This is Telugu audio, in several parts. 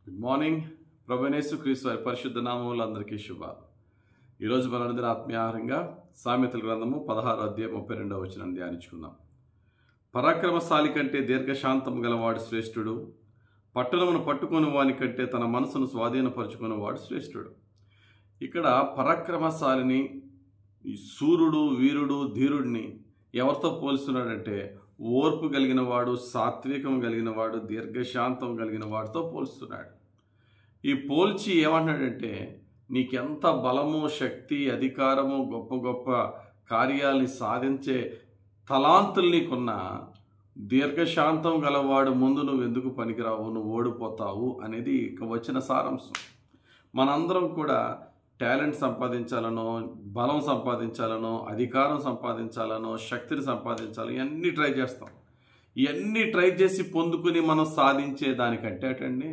Good morning. ప్రభువైన యేసుక్రీస్తు వారి పరిశుద్ధ నామములో అందరికీ శుభాలు. ఈరోజు మనందరి ఆత్మీయాహారంగా సామెతల గ్రంథము 16:32 ధ్యానించుకుందాం. పరాక్రమశాలి కంటే దీర్ఘశాంతం గలవాడు శ్రేష్ఠుడు, పట్టణమును పట్టుకొని వాని కంటే తన మనసును స్వాధీనపరుచుకుని వాడు శ్రేష్ఠుడు. ఇక్కడ పరాక్రమశాలిని, సూర్యుడు, వీరుడు, ధీరుడిని ఎవరితో పోల్స్తున్నాడంటే ఓర్పు కలిగిన వాడు, సాత్వికం కలిగిన వాడు, దీర్ఘశాంతం కలిగిన వాడితో పోల్స్తున్నాడు. ఈ పోల్చి ఏమంటున్నాడంటే నీకెంత బలము, శక్తి, అధికారము, గొప్ప గొప్ప కార్యాలని సాధించే తలాంతులు నీకున్నా దీర్ఘశాంతం గలవాడు ముందు నువ్వు ఎందుకు పనికిరావు, నువ్వు ఓడిపోతావు అనేది ఇక వచ్చిన సారాంశం. మనందరం కూడా టాలెంట్ సంపాదించాలనో, బలం సంపాదించాలనో, అధికారం సంపాదించాలనో, శక్తిని సంపాదించాలి, ఇవన్నీ ట్రై చేస్తాం. ఇవన్నీ ట్రై చేసి పొందుకుని మనం సాధించే దానికంటే అటండి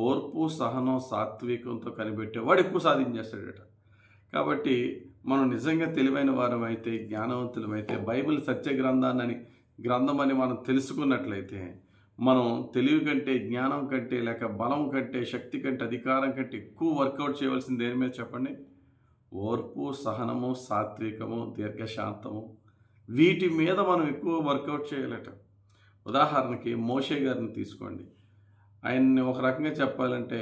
ఓర్పు, సహనం, సాత్వికంతో కనిపెట్టేవాడు ఎక్కువ సాధించేస్తాడట. కాబట్టి మనం నిజంగా తెలివైన వారమైతే, జ్ఞానవంతులమైతే, బైబిల్ సత్య గ్రంథం అని మనం తెలుసుకున్నట్లయితే మనం తెలివి కంటే, జ్ఞానం కంటే, లేక బలం కంటే, శక్తి కంటే, అధికారం కంటే ఎక్కువ వర్కౌట్ చేయవలసింది దేని మీద చెప్పండి? ఓర్పు, సహనము, సాత్వికము, దీర్ఘశాంతము, వీటి మీద మనం ఎక్కువ వర్కౌట్ చేయాలట. ఉదాహరణకి మోషే గారిని తీసుకోండి. ఆయన్ని ఒక రకంగా చెప్పాలంటే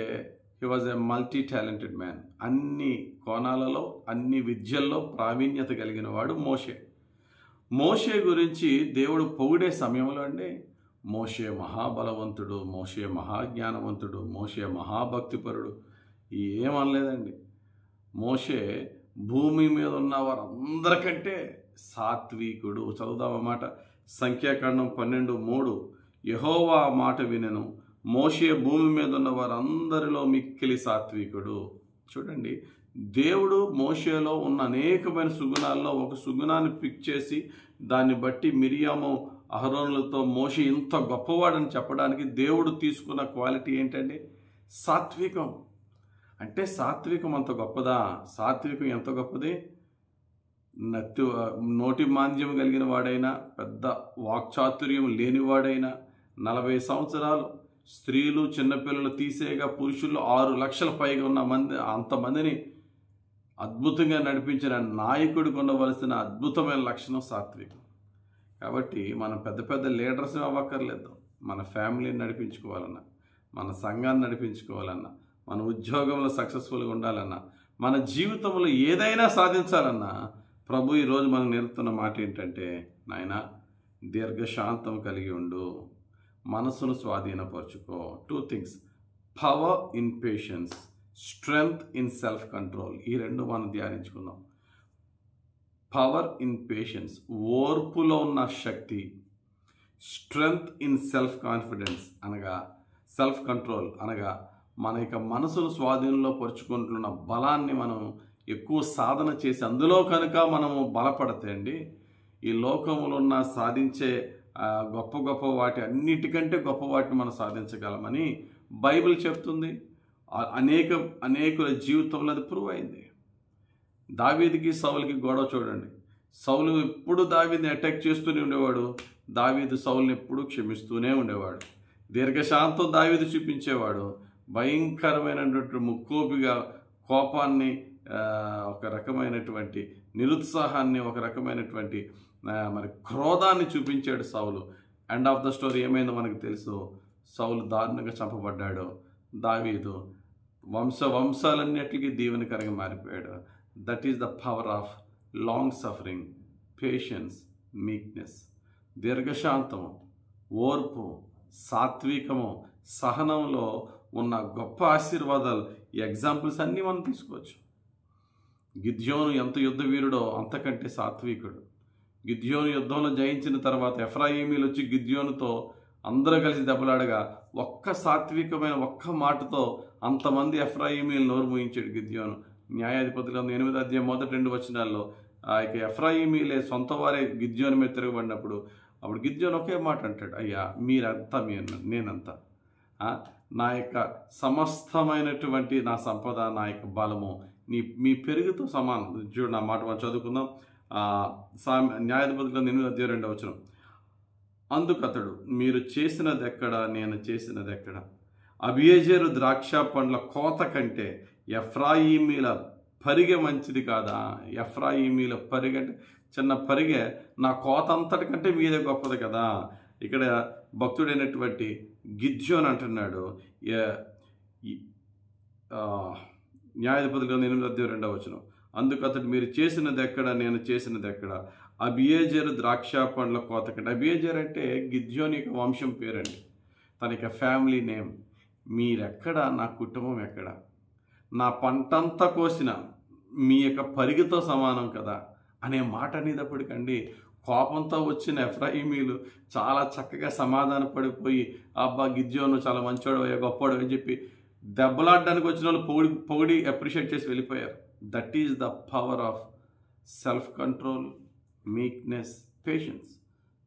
he was a multi talented man. అన్ని కోణాలలో, అన్ని విద్యల్లో ప్రావీణ్యత కలిగిన వాడు మోషే. మోషే గురించి దేవుడు పొగిడే సమయంలో అండి మోషే మహాబలవంతుడు, మోషే మహాజ్ఞానవంతుడు, మోషే మహాభక్తిపరుడు ఏమనలేదండి. మోషే భూమి మీద ఉన్న వారందరికంటే సాత్వికుడు. చదువుదామన్నమాట. సంఖ్యాకాండం 12:3 యెహోవా మాట వినెను, మోషే భూమి మీద ఉన్న వారందరిలో మిక్కిలి సాత్వికుడు. చూడండి, దేవుడు మోషేలో ఉన్న అనేకమైన సుగుణాల్లో ఒక సుగుణాన్ని పిక్ చేసి దాన్ని బట్టి మిరియాము, అహరోనులతో మోషే ఇంత గొప్పవాడని చెప్పడానికి దేవుడు తీసుకున్న క్వాలిటీ ఏంటండి? సాత్వికం. అంటే సాత్వికం అంత గొప్పదా? సాత్వికం ఎంత గొప్పది? నోటి మాంద్యం కలిగిన వాడైనా, పెద్ద వాక్చాతుర్యం లేనివాడైనా, 40 సంవత్సరాలు స్త్రీలు, చిన్నపిల్లలు తీసేగా పురుషులు 6 లక్షల పైగా ఉన్న అంతమందిని అద్భుతంగా నడిపించిన నాయకుడికి ఉండవలసిన అద్భుతమైన లక్షణం సాత్వికం. కాబట్టి మనం పెద్ద పెద్ద లీడర్స్ అవ్వక్కర్లేదు. మన ఫ్యామిలీని నడిపించుకోవాలన్నా, మన సంఘాన్ని నడిపించుకోవాలన్నా, మన ఉద్యోగంలో సక్సెస్ఫుల్గా ఉండాలన్నా, మన జీవితంలో ఏదైనా సాధించాలన్నా ప్రభు ఈరోజు మనం నేర్పుతున్న మాట ఏంటంటే, నాయనా దీర్ఘశాంతం కలిగి ఉండు, మనసును స్వాధీనపరచుకో. 2 things, power in patience, strength in self control. ఈ రెండు మనం ధ్యానించుకుందాం. పవర్ ఇన్ పేషెన్స్, ఓర్పులో ఉన్న శక్తి. స్ట్రెంగ్త్ ఇన్ సెల్ఫ్ కాన్ఫిడెన్స్ అనగా సెల్ఫ్ కంట్రోల్ అనగా మన యొక్క మనసును స్వాధీనంలో పరుచుకుంటున్న బలాన్ని మనం ఎక్కువ సాధన చేసి అందులో కనుక మనము బలపడితే అండి ఈ లోకంలో ఉన్న సాధించే గొప్ప గొప్ప వాటి అన్నిటికంటే గొప్ప వాటిని మనం సాధించగలమని బైబిల్ చెప్తుంది. అనేకుల జీవితంలో అది ప్రూవ్ అయింది. దావీదుకి సౌలుకి గొడవ చూడండి. సౌలు ఎప్పుడు దావీదుని అటాక్ చేస్తూనే ఉండేవాడు, దావీదు సౌలుని ఎప్పుడు క్షమిస్తూనే ఉండేవాడు. దీర్ఘశాంతం దావీదు చూపించేవాడు. భయంకరమైనటువంటి ముక్కోపిగా కోపాన్ని, ఒక రకమైనటువంటి నిరుత్సాహాన్ని, ఒక రకమైనటువంటి క్రోధాన్ని చూపించాడు సౌలు. ఎండ్ ఆఫ్ ద స్టోరీ ఏమైందో మనకు తెలుసు. సౌలు దారుణంగా చంపబడ్డాడు. దావీదు వంశాలన్నిటికీ దీవెనకరంగా మారిపోయాడు. That is the power of long suffering, patience, meekness. దీర్ఘశాంతము, ఓర్పు, సాత్వికము, సహనంలో ఉన్న గొప్ప ఆశీర్వాదాలు, ఈ ఎగ్జాంపుల్స్ అన్నీ మనం తీసుకోవచ్చు. గిద్యోను ఎంత యుద్ధ వీరుడో అంతకంటే సాత్వికుడు. గిద్యోను యుద్ధంలో జయించిన తర్వాత ఎఫ్రాయిమీలు వచ్చి గిద్యోనుతో అందరూ కలిసి దెబ్బలాడగా ఒక్క సాత్వికమైన ఒక్క మాటతో అంతమంది ఎఫ్రాయిమీలు నోరు మూయించాడు గిద్యోను. న్యాయాధిపతులు 8వ అధ్యాయం 1-2 వచనాల్లో ఇక ఎఫ్రాయిమీలే సొంత వారే గిద్యోను మీద తిరగబడినప్పుడు అప్పుడు గిద్యోను ఒకే మాట అంటాడు, అయ్యా మీరంతా నేనంతా, నా యొక్క సమస్తమైనటువంటి నా సంపద, నా యొక్క బలము మీ పెరుగుతో సమానం. చూడు నా మాట మనం చదువుకుందాం. న్యాయాధిపతులు 8వ అధ్యాయం 2వ వచనం. అందుకతడు మీరు చేసినదెక్కడ, నేను చేసినదెక్కడ, అబియేజెరు ద్రాక్ష పండ్ల కోత కంటే ఎఫ్రాయిమీల పరిగె మంచిది కాదా? ఎఫ్రాయిమీల పరిగె అంటే చిన్న పరిగె, నా కోత అంతటికంటే మీదే గొప్పది కదా. ఇక్కడ భక్తుడైనటువంటి గిద్యోను అంటున్నాడు, న్యాయాధిపతుల గ్రంథం 8:2 అందుకు అతడు, మీరు చేసినది ఎక్కడ, నేను చేసినది ఎక్కడ? అబియేజెరు ద్రాక్ష పండ్ల కోత కంటే. అబియేజెరు అంటే గిద్యోని యొక్క వంశం పేరండి, తన యొక్క ఫ్యామిలీ నేమ్. మీరెక్కడ, నా కుటుంబం ఎక్కడ? నా పంటంతా కోసిన మీ యొక్క పరిగితో సమానం కదా అనే మాట అనేటప్పటికండి కోపంతో వచ్చిన ఎఫ్రాయిమీలు చాలా చక్కగా సమాధాన పడిపోయి, అబ్బా గిద్యోను చాలా మంచోడు, గొప్పవాడు అని చెప్పి దెబ్బలాడడానికి వచ్చిన వాళ్ళు పొగిడి అప్రిషియేట్ చేసి వెళ్ళిపోయారు. That is the power of self control, meekness, patience.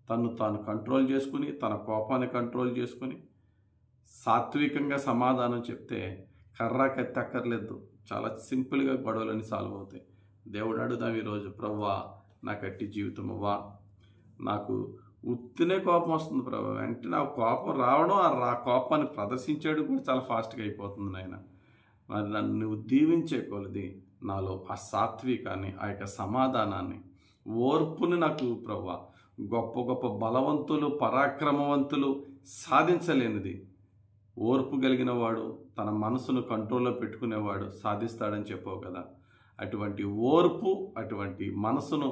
తను తాను కంట్రోల్ చేసుకుని, తన కోపాన్ని కంట్రోల్ చేసుకుని సాత్వికంగా సమాధానం చెప్తే కర్ర కత్తి అక్కర్లేదు, చాలా సింపుల్గా గొడవలని సాల్వ్ అవుతాయి. దేవుడు అడుగుదాం ఈరోజు, ప్రభువా నాకు అట్టి జీవితం అవ్వా, నాకు ఉత్తినే కోపం వస్తుంది ప్రభు, వెంటనే ఆ కోపం రావడం, ఆ కోపాన్ని ప్రదర్శించేయడం కూడా చాలా ఫాస్ట్గా అయిపోతుంది నాయన. మరి నన్ను నువ్వు దీవించే కొలది నాలో ఆ సాత్వికాన్ని, ఆ యొక్క సమాధానాన్ని, ఓర్పుని నాకు ప్రభువా, గొప్ప గొప్ప బలవంతులు, పరాక్రమవంతులు సాధించలేనిది ఓర్పు కలిగిన వాడు, తన మనసును కంట్రోల్లో పెట్టుకునేవాడు సాధిస్తాడని చెప్పావు కదా. అటువంటి ఓర్పు, అటువంటి మనసును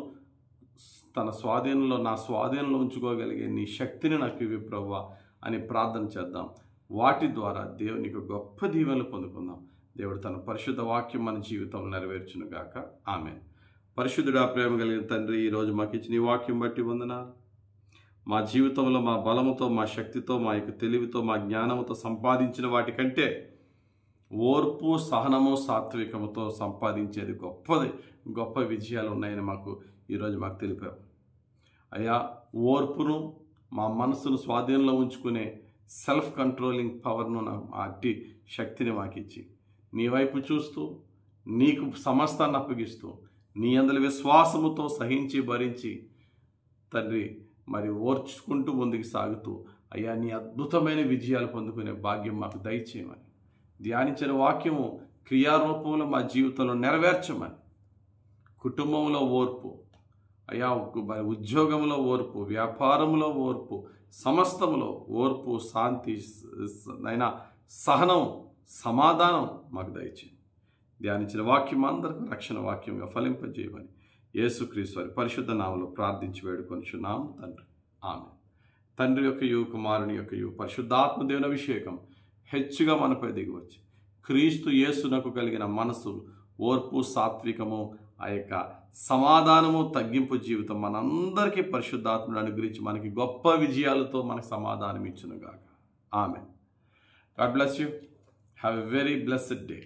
తన స్వాధీనంలో, నా స్వాధీనంలో ఉంచుకోగలిగే నీ శక్తిని నాకు ఇవి ప్రభువా అని ప్రార్థన చేద్దాం. వాటి ద్వారా దేవునికి గొప్ప దీవెనలు పొందుకుందాం. దేవుడు తన పరిశుద్ధ వాక్యం మన జీవితంలో నెరవేర్చును గాక. ఆమేన్. పరిశుద్ధుడా, ప్రేమ కలిగిన తండ్రి, ఈరోజు మాకు ఇచ్చిన ఈ వాక్యం బట్టి వందనాలు. మా జీవితంలో మా బలముతో, మా శక్తితో, మా యొక్క తెలివితో, మా జ్ఞానముతో సంపాదించిన వాటికంటే ఓర్పు, సహనము, సాత్వికముతో సంపాదించేది గొప్ప విజయాలు ఉన్నాయని ఈరోజు మాకు తెలిపావు అయ్యా. ఓర్పును, మా మనసును స్వాధీనంలో ఉంచుకునే సెల్ఫ్ కంట్రోలింగ్ పవర్ను, అట్టి శక్తిని మాకు ఇచ్చి, నీ వైపు చూస్తూ, నీకు సమస్తాన్ని అప్పగిస్తూ, నీ అందరి విశ్వాసముతో సహించి భరించి తండ్రి మరి ఓర్చుకుంటూ ముందుకు సాగుతూ అయ్యా నీ అద్భుతమైన విజయాలు పొందుకునే భాగ్యం మాకు దయచేయమని, ధ్యానించిన వాక్యము క్రియారూపంలో మా జీవితంలో నెరవేర్చమని, కుటుంబంలో ఓర్పు అయ్యా, ఉద్యోగంలో ఓర్పు, వ్యాపారంలో ఓర్పు, సమస్తములో ఓర్పు, శాంతి అయినా సహనం, సమాధానం మాకు దయచేయండి. ధ్యానించిన వాక్యం అందరికీ రక్షణ వాక్యంగా ఫలింపజేయమని యేసుక్రీస్తు వారి పరిశుద్ధ నామములో ప్రార్థించి వేడుకొనుచున్నాము తండ్రి. ఆమేన్. తండ్రి యొక్కయు, కుమారుని యొక్కయు, పరిశుద్ధాత్మ దేవుని అభిషేకం హెచ్చుగా మనపై దిగివచ్చి, క్రీస్తు యేసునకు కలిగిన మనసు, ఓర్పు, సాత్వికము, ఆ యొక్క సమాధానము, తగ్గింపు జీవితం మనందరికీ పరిశుద్ధాత్ముడు అనుగ్రహించి మనకి గొప్ప విజయాలతో మనకు సమాధానం ఇచ్చునుగాక. Amen. God bless you. Have a very blessed day.